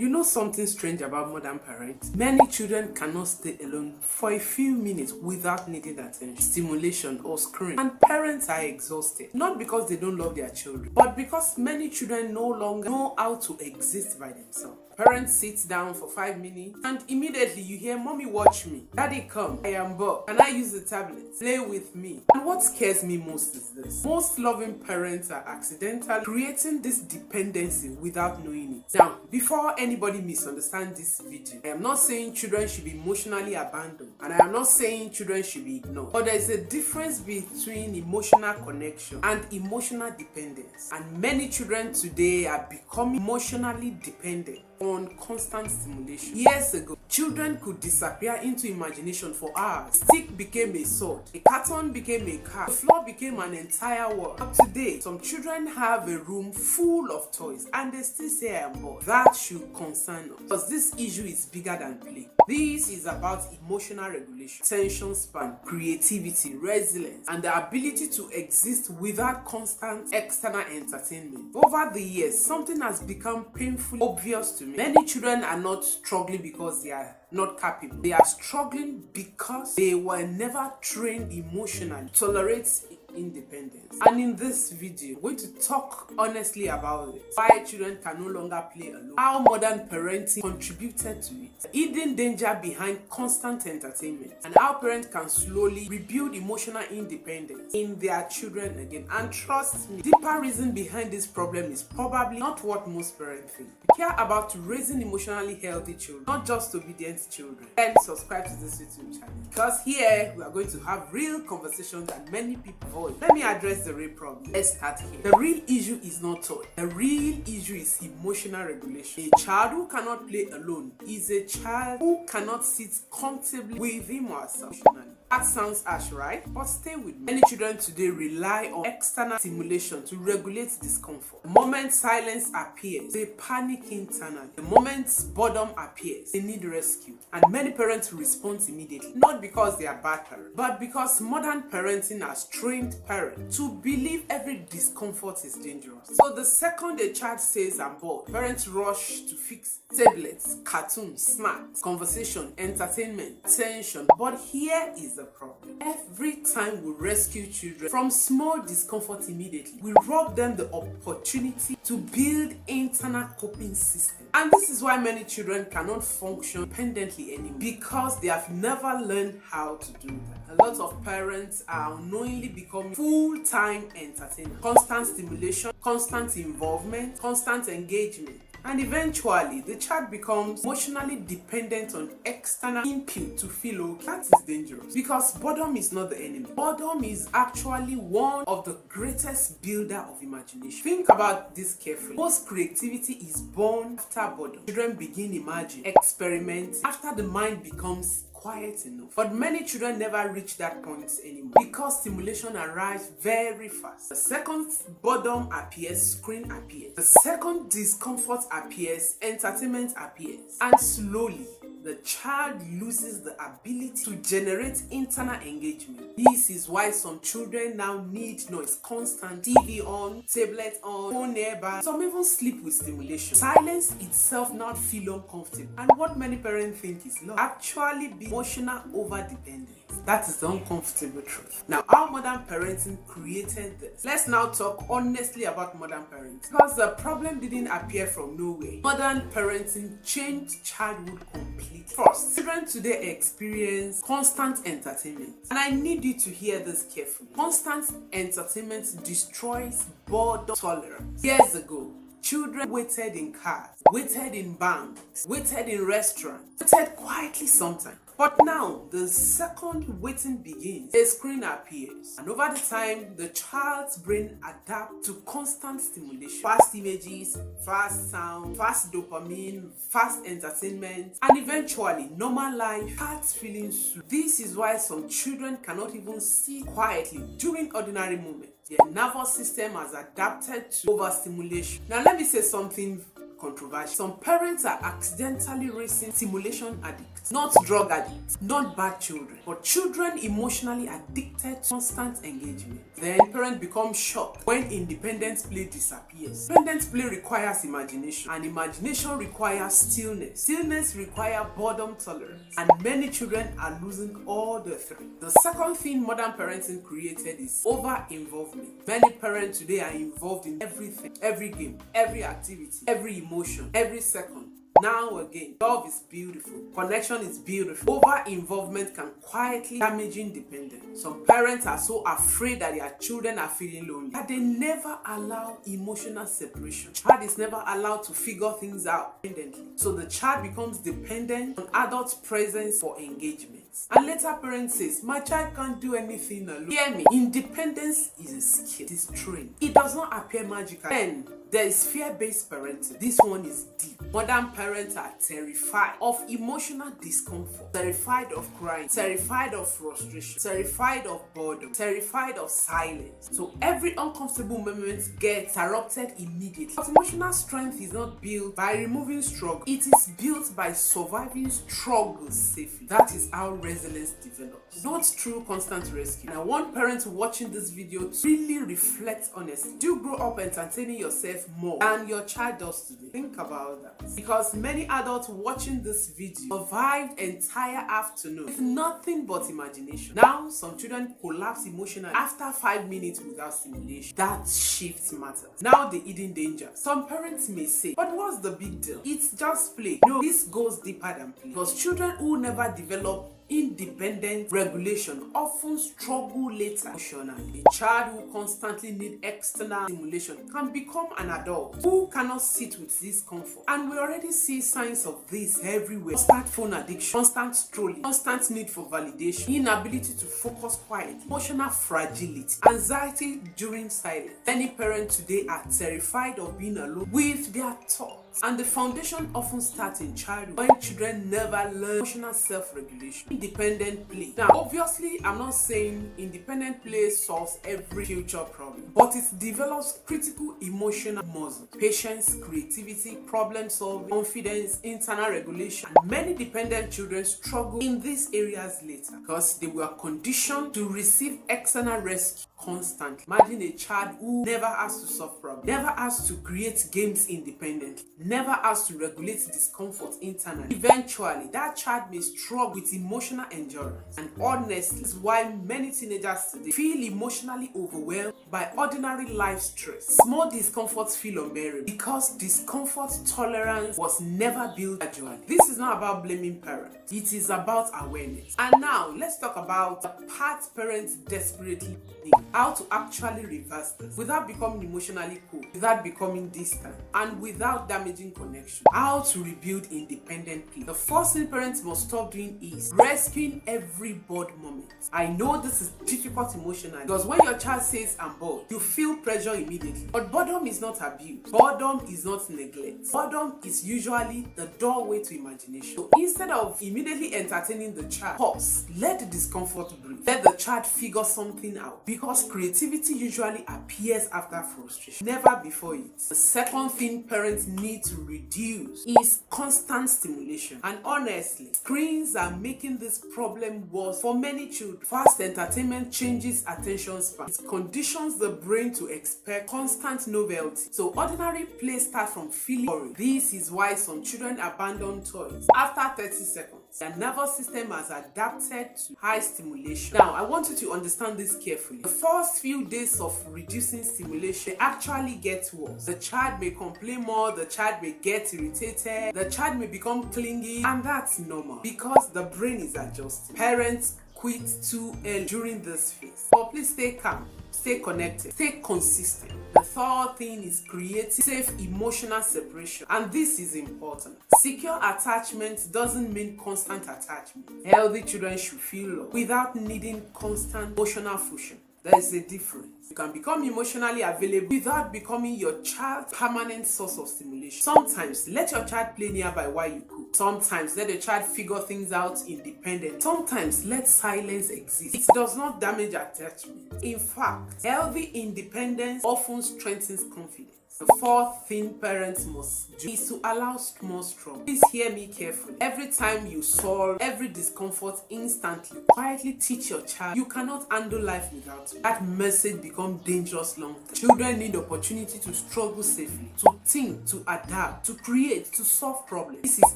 You know something strange about modern parents? Many children cannot stay alone for a few minutes without needing attention, stimulation, or screen. And parents are exhausted, not because they don't love their children, but because many children no longer know how to exist by themselves. Parents sit down for 5 minutes and immediately you hear, "Mommy, watch me. Daddy, come. I am bored. Can I use the tablet? Play with me." And what scares me most is this. Most loving parents are accidentally creating this dependency without knowing it. Now, before anybody misunderstands this video, I am not saying children should be emotionally abandoned, and I am not saying children should be ignored. But there is a difference between emotional connection and emotional dependence. And many children today are becoming emotionally dependent on constant stimulation. Years ago, children could disappear into imagination for hours. A stick became a sword, a carton became a car, the floor became an entire world. But today, some children have a room full of toys and they still say, "I am bored." That should concern us, because this issue is bigger than play. This is about emotional regulation, attention span, creativity, resilience, and the ability to exist without constant external entertainment. Over the years, something has become painfully obvious to me. Many children are not struggling because they are not capable. They are struggling because they were never trained emotionally to tolerate independence. And in this video, we're going to talk honestly about it. Why children can no longer play alone, how modern parenting contributed to it, the hidden danger behind constant entertainment, and how parents can slowly rebuild emotional independence in their children again. And trust me, the deeper reason behind this problem is probably not what most parents think. We care about raising emotionally healthy children, not just obedient children. Then subscribe to this YouTube channel, because here we are going to have real conversations that many people avoid. Let me address the real problem. Let's start here. The real issue is not toy. The real issue is emotional regulation. A child who cannot play alone is a child who cannot sit comfortably with him or herself emotionally. That sounds harsh, right? But stay with me. Many children today rely on external stimulation to regulate discomfort. The moment silence appears, they panic internally. The moment boredom appears, they need rescue. And many parents respond immediately, not because they are bad parents, but because modern parenting has trained parents to believe every discomfort is dangerous. So the second a child says, "I'm bored," parents rush to fix tablets, cartoons, snacks, conversation, entertainment, attention. But here is the problem. Every time we rescue children from small discomfort immediately, we rob them the opportunity to build internal coping systems. And this is why many children cannot function independently anymore, because they have never learned how to do that. A lot of parents are unknowingly becoming full-time entertainers. Constant stimulation, constant involvement, constant engagement. And eventually, the child becomes emotionally dependent on external input to feel okay. That is dangerous, because boredom is not the enemy. Boredom is actually one of the greatest builder of imagination. Think about this carefully. Most creativity is born after boredom. Children begin imagining, experiment after the mind becomes quiet enough. But many children never reach that point anymore, because stimulation arrives very fast. The second boredom appears, screen appears. The second discomfort appears, entertainment appears. And slowly, the child loses the ability to generate internal engagement. This is why some children now need noise, constant TV on, tablet on, phone nearby. Some even sleep with stimulation. Silence itself now feel uncomfortable. And what many parents think is love actually be emotional overdependence. That is the uncomfortable truth. Now, how modern parenting created this? Let's now talk honestly about modern parenting, because the problem didn't appear from nowhere. Modern parenting changed childhood completely. First, children today experience constant entertainment. And I need you to hear this carefully. Constant entertainment destroys boredom tolerance. Years ago, children waited in cars, waited in banks, waited in restaurants, waited quietly sometimes. But now, the second waiting begins, a screen appears. And over the time, the child's brain adapts to constant stimulation. Fast images, fast sound, fast dopamine, fast entertainment. And eventually, normal life starts feeling slow. This is why some children cannot even sit quietly during ordinary moments. Their nervous system has adapted to overstimulation. Now, let me say something controversial. Some parents are accidentally raising stimulation addicts, not drug addicts, not bad children, but children emotionally addicted to constant engagement. Then parents become shocked when independent play disappears. Independent play requires imagination, and imagination requires stillness. Stillness requires boredom tolerance, and many children are losing all the three. The second thing modern parenting created is over-involvement. Many parents today are involved in everything, every game, every activity, every emotion, every second. Now again, love is beautiful, connection is beautiful. Over-involvement can quietly damage independence. Some parents are so afraid that their children are feeling lonely that they never allow emotional separation. Child is never allowed to figure things out independently. So the child becomes dependent on adult presence for engagement. And later parents says, my child can't do anything alone. Hear me, independence is a skill, it is trained. It does not appear magical. Then there is fear-based parenting. This one is deep. Modern parents are terrified of emotional discomfort, terrified of crying, terrified of frustration, terrified of boredom, terrified of silence. So every uncomfortable moment gets interrupted immediately. But emotional strength is not built by removing struggle. It is built by surviving struggles safely. That is how resilience develops, not through constant rescue. And I want parents watching this video to really reflect honestly. Do you grow up entertaining yourself more than your child does today? Think about that. Because many adults watching this video survived entire afternoon with nothing but imagination. Now some children collapse emotionally after 5 minutes without stimulation. That shift matters. Now the hidden danger. Some parents may say, but what's the big deal? It's just play. No, this goes deeper than play. Because children who never develop independent regulation often struggle later emotionally. A child who constantly needs external stimulation can become an adult who cannot sit with discomfort. And we already see signs of this everywhere. Constant phone addiction, constant strolling, constant need for validation, inability to focus quietly, emotional fragility, anxiety during silence. Many parents today are terrified of being alone with their thoughts. And the foundation often starts in childhood when children never learn emotional self-regulation, independent play. Now, obviously, I'm not saying independent play solves every future problem, but it develops critical emotional muscle, patience, creativity, problem solving, confidence, internal regulation. And many dependent children struggle in these areas later because they were conditioned to receive external rescue constantly. Imagine a child who never has to solve problems, never has to create games independently, never has to regulate discomfort internally. Eventually, that child may struggle with emotional endurance. And honestly, this is why many teenagers today feel emotionally overwhelmed by ordinary life stress. Small discomforts feel unbearable because discomfort tolerance was never built gradually. This is not about blaming parents. It is about awareness. And now, let's talk about the part parents desperately need. How to actually reverse this without becoming emotionally cold, without becoming distant, and without damaging connection. How to rebuild independently. The first thing parents must stop doing is rescuing every bored moment. I know this is difficult emotionally because when your child says I'm bored, you feel pressure immediately. But boredom is not abuse. Boredom is not neglect. Boredom is usually the doorway to imagination. So instead of immediately entertaining the child, pause. Let the discomfort breathe. Let the child figure something out. Because creativity usually appears after frustration, never before it. The second thing parents need to reduce is constant stimulation. And honestly, screens are making this problem worse for many children. Fast entertainment changes attention span. It conditions the brain to expect constant novelty. So ordinary play starts from feeling boring. This is why some children abandon toys after 30 seconds. Their nervous system has adapted to high stimulation. Now, I want you to understand this carefully. The first few days of reducing stimulation actually get worse. The child may complain more, the child may get irritated, the child may become clingy, and that's normal because the brain is adjusting. Parents quit too early during this phase. But please stay calm, stay connected, stay consistent. The third thing is creating safe emotional separation, and this is important. Secure attachment doesn't mean constant attachment. Healthy children should feel love without needing constant emotional fusion. There is a difference. You can become emotionally available without becoming your child's permanent source of stimulation. Sometimes let your child play nearby while you cook. Sometimes let the child figure things out independently. Sometimes let silence exist. It does not damage attachment. In fact, healthy independence often strengthens confidence. The fourth thing parents must do is to allow small struggle. Please hear me carefully. Every time you solve every discomfort instantly, quietly teach your child you cannot handle life without me. That message becomes dangerous long term. Children need opportunity to struggle safely, to think, to adapt, to create, to solve problems. This is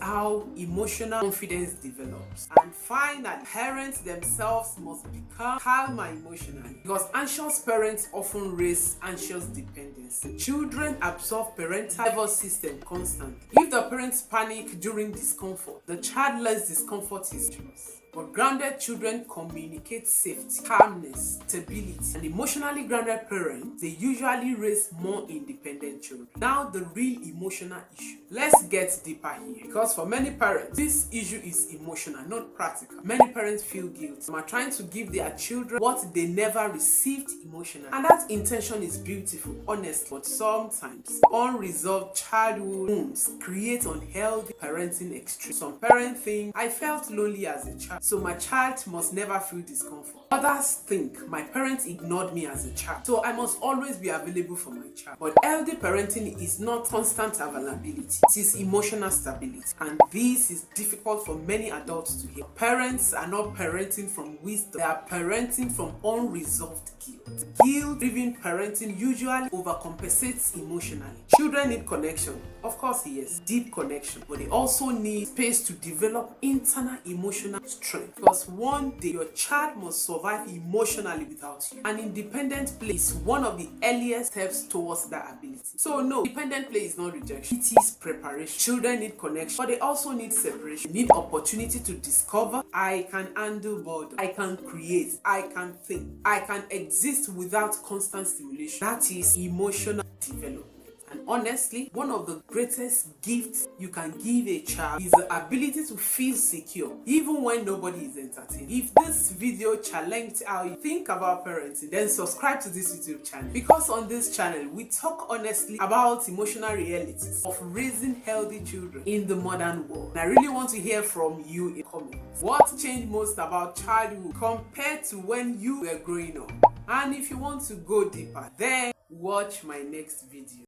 how emotional confidence develops. And finally, parents themselves must become calmer emotionally, because anxious parents often raise anxious dependence. Children absorb parental nervous system constantly. If the parents panic during discomfort, the child learns discomfort is dangerous. But grounded children communicate safety, calmness, stability, and emotionally grounded parents, they usually raise more independent children. Now the real emotional issue. Let's get deeper here, because for many parents, this issue is emotional, not practical. Many parents feel guilty. Some are trying to give their children what they never received emotionally. And that intention is beautiful, honestly. But sometimes, unresolved childhood wounds create unhealthy parenting extremes. Some parents think, I felt lonely as a child, so my child must never feel discomfort. Others think, my parents ignored me as a child, so I must always be available for my child. But healthy parenting is not constant availability, it is emotional stability. And this is difficult for many adults to hear. Parents are not parenting from wisdom, they are parenting from unresolved guilt. Guilt-driven parenting usually overcompensates emotionally. Children need connection, of course yes, deep connection, but they also need space to develop internal emotional strength, because one day your child must survive emotionally without you. An independent play is one of the earliest steps towards that ability. So no, dependent play is not rejection, it is preparation. Children need connection, but they also need separation. They need opportunity to discover, I can handle boredom, I can create, I can think, I can exist without constant stimulation. That is emotional development. And honestly, one of the greatest gifts you can give a child is the ability to feel secure, even when nobody is entertained. If this video challenged how you think about parenting, then subscribe to this YouTube channel, because on this channel, we talk honestly about emotional realities of raising healthy children in the modern world. And I really want to hear from you in comments. What changed most about childhood compared to when you were growing up? And if you want to go deeper, then watch my next video.